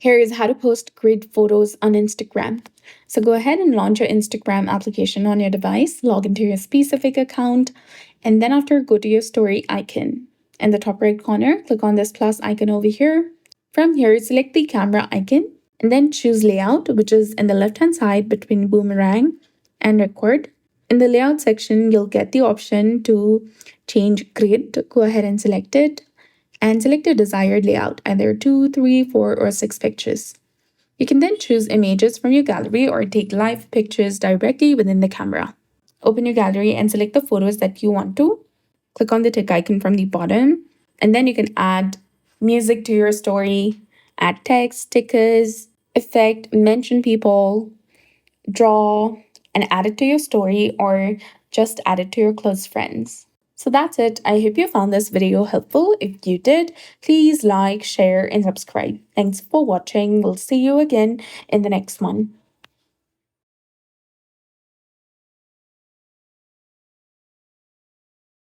Here is how to post great photos on Instagram. So go ahead and launch your Instagram application on your device, log into your specific account, and then after go to your story icon. In the top right corner, click on this plus icon over here. From here, select the camera icon and then choose layout, which is in the left-hand side between boomerang and record. In the layout section, you'll get the option to change grid. Go ahead and select it and select your desired layout, either 2, 3, 4, or 6 pictures. You can then choose images from your gallery or take live pictures directly within the camera. Open your gallery and select the photos that you want to. Click on the tick icon from the bottom, and then you can add music to your story, add text, stickers, effect, mention people, draw, and add it to your story or just add it to your close friends. So that's it. I hope you found this video helpful. If you did, please like, share, and subscribe. Thanks for watching. We'll see you again in the next one.